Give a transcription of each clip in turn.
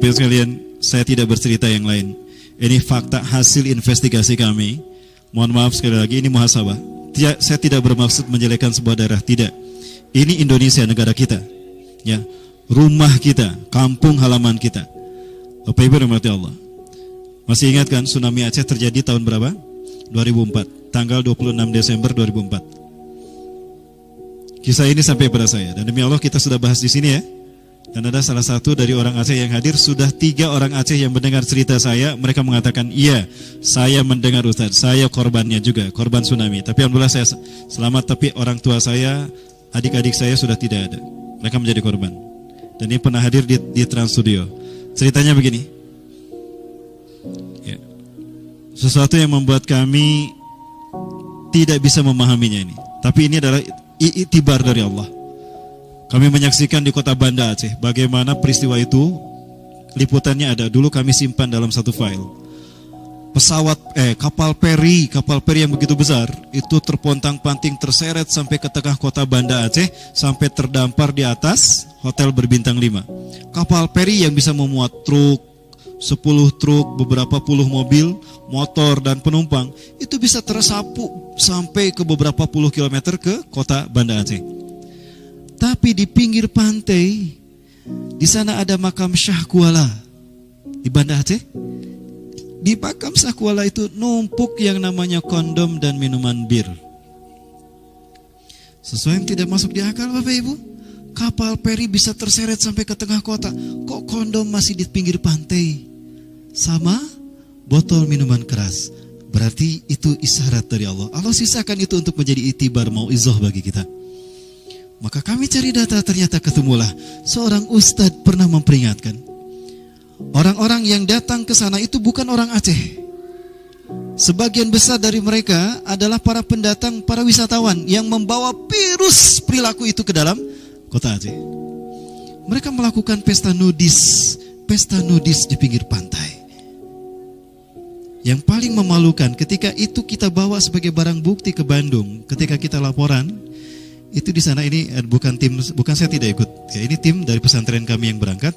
Bapak sekalian, saya tidak bercerita yang lain. Ini fakta hasil investigasi kami. Mohon maaf sekali lagi, ini muhasabah. Saya tidak bermaksud menjelekkan sebuah daerah, tidak. Ini Indonesia, negara kita, ya, rumah kita, kampung halaman kita. Bapak Ibu rahmati Allah. Masih ingat kan tsunami Aceh terjadi tahun berapa? 2004, tanggal 26 Desember 2004. Kisah ini sampai pada saya, dan demi Allah kita sudah bahas di sini ya. Dan ada salah satu dari orang Aceh yang hadir, sudah 3 orang Aceh yang mendengar cerita saya. Mereka mengatakan, iya, saya mendengar Ustaz, saya korbannya juga, korban tsunami. Tapi alhamdulillah saya selamat, tapi orang tua saya, adik-adik saya sudah tidak ada. Mereka menjadi korban. Dan ini pernah hadir di Trans Studio. Ceritanya begini, ya, sesuatu yang membuat kami tidak bisa memahaminya ini. Tapi ini adalah iktibar dari Allah. Kami menyaksikan di kota Banda Aceh bagaimana peristiwa itu, liputannya ada. Dulu kami simpan dalam satu file. Kapal peri yang begitu besar itu terpontang-panting, terseret sampai ke tengah kota Banda Aceh, sampai terdampar di atas hotel berbintang 5. Kapal peri yang bisa memuat truk, 10 truk, beberapa puluh mobil, motor dan penumpang, itu bisa tersapu sampai ke beberapa puluh kilometer ke kota Banda Aceh. Tapi di pinggir pantai, di sana ada makam Syah Kuala di Banda Aceh. Di makam Syah Kuala itu numpuk yang namanya kondom dan minuman bir. Sesuatu yang tidak masuk di akal, Bapak Ibu. Kapal peri bisa terseret sampai ke tengah kota, kok kondom masih di pinggir pantai sama botol minuman keras? Berarti itu isyarat dari Allah. Allah sisakan itu untuk menjadi itibar mauizah bagi kita. Maka kami cari data, ternyata ketemulah seorang ustadz pernah memperingatkan, orang-orang yang datang ke sana itu bukan orang Aceh. Sebagian besar dari mereka adalah para pendatang, para wisatawan yang membawa virus perilaku itu ke dalam kota Aceh. Mereka melakukan pesta nudis di pinggir pantai. Yang paling memalukan, ketika itu kita bawa sebagai barang bukti ke Bandung, ketika kita laporan, itu di sana ini bukan saya tidak ikut. Ya, ini tim dari pesantren kami yang berangkat.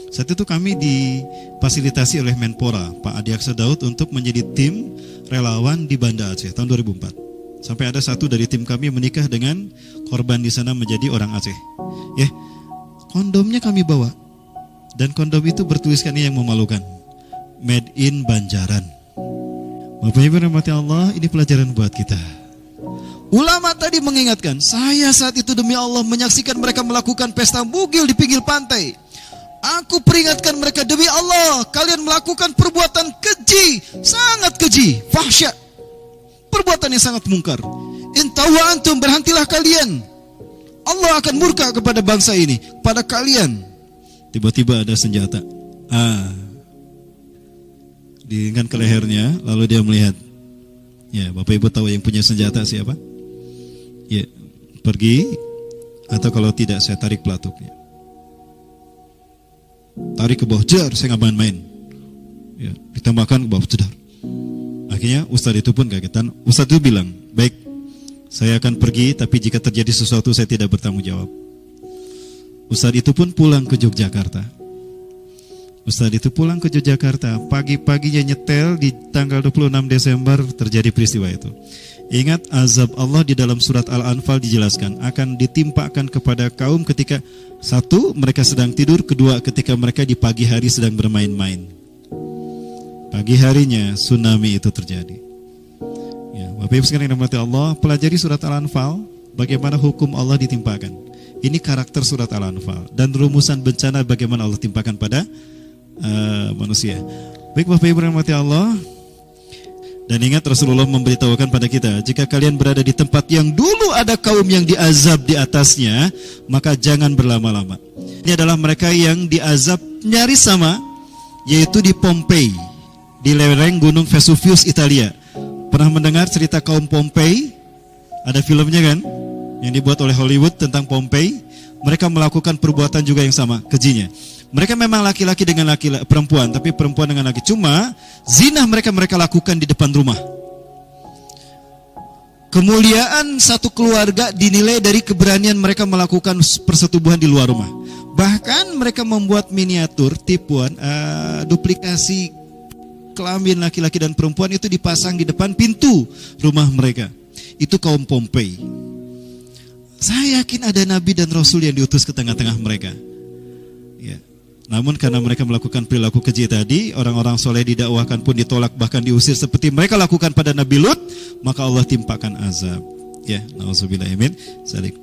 Saat itu kami difasilitasi oleh Menpora, Pak Adi Aksa Daud, untuk menjadi tim relawan di Banda Aceh tahun 2004. Sampai ada satu dari tim kami menikah dengan korban di sana menjadi orang Aceh. Ya, kondomnya kami bawa, dan kondom itu bertuliskan yang memalukan, Made in Banjaran. Bapak Ibu rahmati Allah, ini pelajaran buat kita. Ulama tadi mengingatkan, saya saat itu demi Allah menyaksikan mereka melakukan pesta bugil di pinggir pantai. Aku peringatkan mereka, demi Allah, kalian melakukan perbuatan keji, sangat keji, fahsyat, perbuatan yang sangat mungkar. Intahu antum, berhentilah kalian. Allah akan murka kepada bangsa ini, pada kalian. Tiba-tiba ada senjata. Diingat ke lehernya, lalu dia melihat. Ya, Bapak Ibu tahu yang punya senjata siapa? Ya, pergi, atau kalau tidak saya tarik pelatuknya. Tarik ke bawah, jedar, saya nggak main-main. Ya, ditembakkan ke bawah, jedar. Akhirnya Ustadz itu pun kagetan. Ustadz itu bilang, baik, saya akan pergi, tapi jika terjadi sesuatu saya tidak bertanggung jawab. Ustadz itu pun pulang ke Yogyakarta. Pagi-paginya nyetel di tanggal 26 Desember terjadi peristiwa itu. Ingat, azab Allah di dalam surat Al-Anfal dijelaskan akan ditimpakan kepada kaum ketika, satu, mereka sedang tidur, kedua, ketika mereka di pagi hari sedang bermain-main. Pagi harinya tsunami itu terjadi. Ya, Bapak Ibu sekalian yang dirahmati Allah, pelajari surat Al-Anfal, bagaimana hukum Allah ditimpakan. Ini karakter surat Al-Anfal dan rumusan bencana bagaimana Allah timpakan pada manusia. Baik Bapak Ibu rahmati Allah. Dan ingat, Rasulullah memberitahukan pada kita, jika kalian berada di tempat yang dulu ada kaum yang diazab di atasnya, maka jangan berlama-lama. Ini adalah mereka yang diazab nyaris sama, yaitu di Pompei, di lereng gunung Vesuvius, Italia. Pernah mendengar cerita kaum Pompei? Ada filmnya kan, yang dibuat oleh Hollywood tentang Pompei. Mereka melakukan perbuatan juga yang sama, kejinya. Mereka memang laki-laki dengan laki-laki, perempuan, tapi perempuan dengan laki. Cuma zina mereka lakukan di depan rumah. Kemuliaan satu keluarga dinilai dari keberanian mereka melakukan persetubuhan di luar rumah. Bahkan mereka membuat miniatur tipuan, duplikasi kelamin laki-laki dan perempuan itu dipasang di depan pintu rumah mereka. Itu kaum Pompei. Saya yakin ada nabi dan rasul yang diutus ke tengah-tengah mereka. Ya. Namun karena mereka melakukan perilaku keji tadi, orang-orang soleh didakwahkan pun ditolak, bahkan diusir seperti mereka lakukan pada Nabi Lut, maka Allah timpakan azab. Ya, nauzubillah min dzalik.